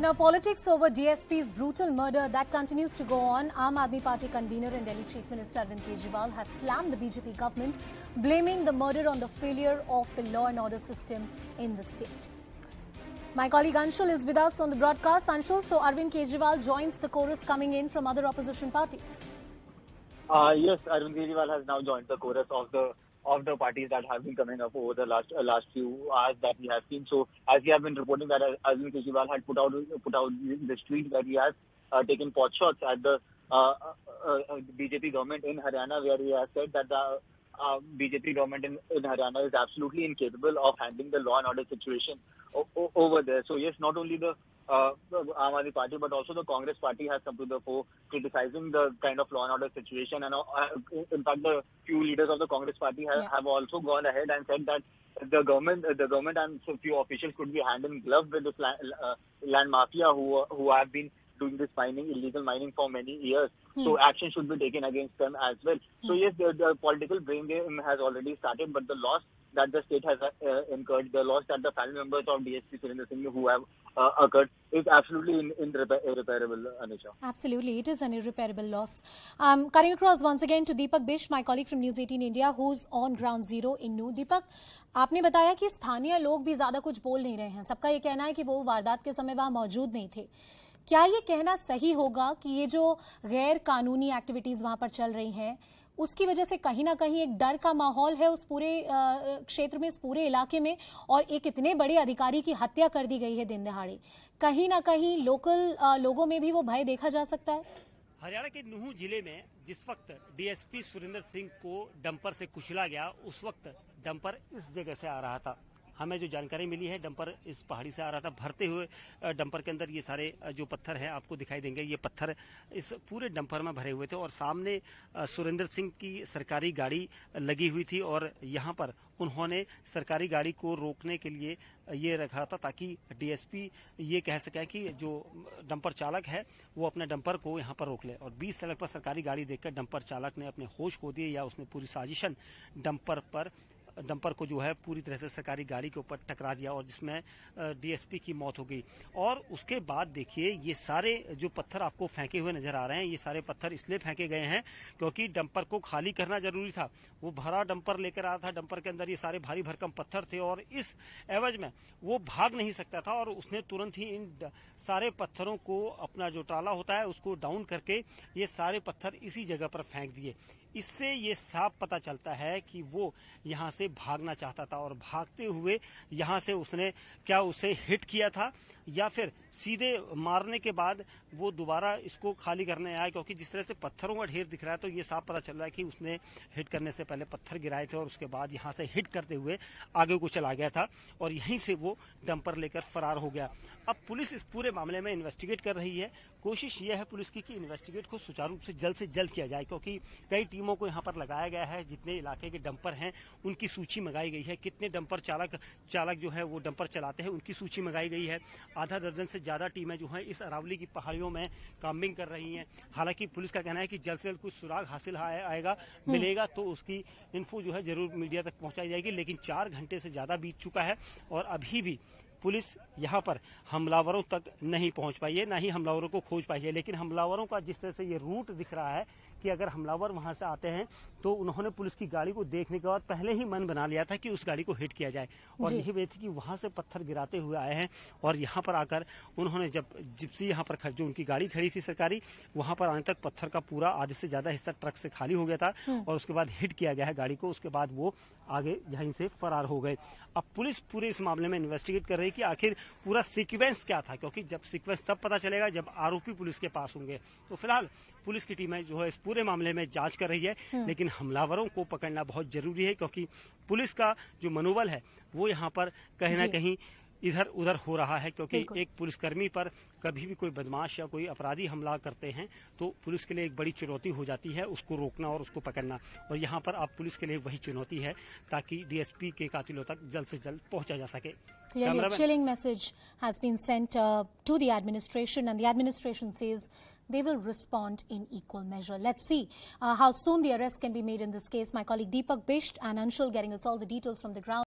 Now, politics over DSP's brutal murder that continues to go on. Aam Aadmi Party convener and Delhi Chief Minister Arvind Kejriwal has slammed the BJP government, blaming the murder on the failure of the law and order system in the state. My colleague Anshul is with us on the broadcast. Anshul, so Arvind Kejriwal joins the chorus coming in from other opposition parties. Yes, Arvind Kejriwal has now joined the chorus of the parties that have been coming up over the last few hours that we have seen. So, as we have been reporting that Arvind Kejriwal had put out this tweet that he has taken pot shots at the BJP government in Haryana, where he has said that the BJP government in Haryana is absolutely incapable of handling the law and order situation over there. So yes, not only the Aam Aadmi Party but also the Congress Party has come to the fore, criticizing the kind of law and order situation. And in fact, the few leaders of the Congress Party have also gone ahead and said that the government and so few officials could be hand in glove with this land mafia who have been doing this illegal mining for many years. So action should be taken against them as well. So yes, the political blame game has already started, but the loss that the state has incurred, the loss that the family members of DSP Surinder Singh who have occurred is absolutely irreparable, Anisha. Absolutely, it is an irreparable loss. Cutting across once again to Deepak Bish, my colleague from News 18 India, who's on ground zero in Nuh. Deepak, आपने बताया कि स्थानीय लोग भी ज्यादा कुछ बोल नहीं रहे हैं. सबका ये कहना है कि वो वारदात के समय वहां मौजूद नहीं थे. क्या ये कहना सही होगा कि ये जो गैर कानूनी एक्टिविटीज वहां पर चल रही हैं, उसकी वजह से कहीं ना कहीं एक डर का माहौल है उस पूरे क्षेत्र में, इस पूरे इलाके में, और एक इतने बड़े अधिकारी की हत्या कर दी गई है दिन दहाड़े. कहीं ना कहीं लोकल लोगों में भी वो भय देखा जा सकता है. हरियाणा के नूह जिले में जिस वक्त डीएसपी सुरिंदर सिंह को डंपर से कुचला गया, उस वक्त डंपर इस जगह से आ रहा था. हमें जो जानकारी मिली है, डंपर इस पहाड़ी से आ रहा था. भरते हुए डंपर के अंदर ये सारे जो पत्थर हैं आपको दिखाई देंगे. ये पत्थर इस पूरे डंपर में भरे हुए थे और सामने सुरिंदर सिंह की सरकारी गाड़ी लगी हुई थी और यहाँ पर उन्होंने सरकारी गाड़ी को रोकने के लिए ये रखा था ताकि डीएसपी ये कह सके कि जो डंपर चालक है वो अपने डंपर को यहाँ पर रोक ले. और 20 सड़क पर सरकारी गाड़ी देखकर डंपर चालक ने अपने होश खो दिए या उसने पूरी साजिशन डंपर को जो है पूरी तरह से सरकारी गाड़ी के ऊपर टकरा दिया और जिसमें डीएसपी की मौत हो गई. और उसके बाद देखिए ये सारे जो पत्थर आपको फेंके हुए नजर आ रहे हैं, ये सारे पत्थर इसलिए फेंके गए हैं क्योंकि डंपर को खाली करना जरूरी था. वो भरा डंपर लेकर आया था, डंपर के अंदर ये सारे भारी भरकम पत्थर थे और इस एवज में वो भाग नहीं सकता था और उसने तुरंत ही इन सारे पत्थरों को, अपना जो ट्राला होता है उसको डाउन करके ये सारे पत्थर इसी जगह पर फेंक दिए. इससे ये साफ पता चलता है कि वो यहाँ से भागना चाहता था और भागते हुए यहाँ से उसने क्या उसे हिट किया था या फिर सीधे मारने के बाद वो दोबारा इसको खाली करने आया, क्योंकि जिस तरह से पत्थरों का ढेर दिख रहा है तो ये साफ पता चल रहा है कि उसने हिट करने से पहले पत्थर गिराए थे और उसके बाद यहाँ से हिट करते हुए आगे को चला गया था और यहीं से वो डंपर लेकर फरार हो गया. अब पुलिस इस पूरे मामले में इन्वेस्टिगेट कर रही है. कोशिश ये है पुलिस की कि इन्वेस्टिगेट को सुचारू रूप से जल्द किया जाए, क्योंकि कई टीमों को यहाँ पर लगाया गया है. जितने इलाके के डंपर हैं उनकी सूची मंगाई गई है. कितने डंपर चालक जो है वो डंपर चलाते हैं उनकी सूची मंगाई गई है. आधा दर्जन से ज्यादा टीमें जो हैं इस अरावली की पहाड़ियों में काम्बिंग कर रही हैं. हालांकि पुलिस का कहना है कि जल्द से जल्द कुछ सुराग हासिल मिलेगा तो उसकी इन्फो जो है जरूर मीडिया तक पहुंचाई जाएगी. लेकिन 4 घंटे से ज्यादा बीत चुका है और अभी भी पुलिस यहाँ पर हमलावरों तक नहीं पहुंच पाई है, ना ही हमलावरों को खोज पाई है. लेकिन हमलावरों का जिस तरह से ये रूट दिख रहा है कि अगर हमलावर वहां से आते हैं तो उन्होंने पुलिस की गाड़ी को देखने के बाद पहले ही मन बना लिया था कि उस गाड़ी को हिट किया जाए. और यही वजह थी कि वहां से पत्थर गिराते हुए आए हैं और यहाँ पर आकर उन्होंने जब जिप्सी यहाँ पर जो उनकी गाड़ी खड़ी थी सरकारी, वहां पर आने तक पत्थर का पूरा आधे से ज्यादा हिस्सा ट्रक से खाली हो गया था और उसके बाद हिट किया गया है गाड़ी को. उसके बाद वो आगे यहीं से फरार हो गए. अब पुलिस पूरे इस मामले में इन्वेस्टिगेट कर रही है कि आखिर पूरा सीक्वेंस क्या था, क्योंकि जब सीक्वेंस तब पता चलेगा जब आरोपी पुलिस के पास होंगे. तो फिलहाल पुलिस की टीमें जो है इस पूरे मामले में जांच कर रही है. लेकिन हमलावरों को पकड़ना बहुत जरूरी है, क्योंकि पुलिस का जो मनोबल है वो यहाँ पर कहीं ना कहीं इधर उधर हो रहा है. क्योंकि एक पुलिसकर्मी पर कभी भी कोई बदमाश या कोई अपराधी हमला करते हैं तो पुलिस के लिए एक बड़ी चुनौती हो जाती है उसको रोकना और उसको पकड़ना. और यहाँ पर अब पुलिस के लिए वही चुनौती है ताकि डीएसपी के कातिलों तक जल्द से जल्द पहुंचा जा सके. Clearly, a chilling message has been sent to the administration, and the administration says they will respond in equal measure. Let's see how soon the arrest can be made in this case. My colleague Deepak Bish and Anshul getting us all the details from the ground.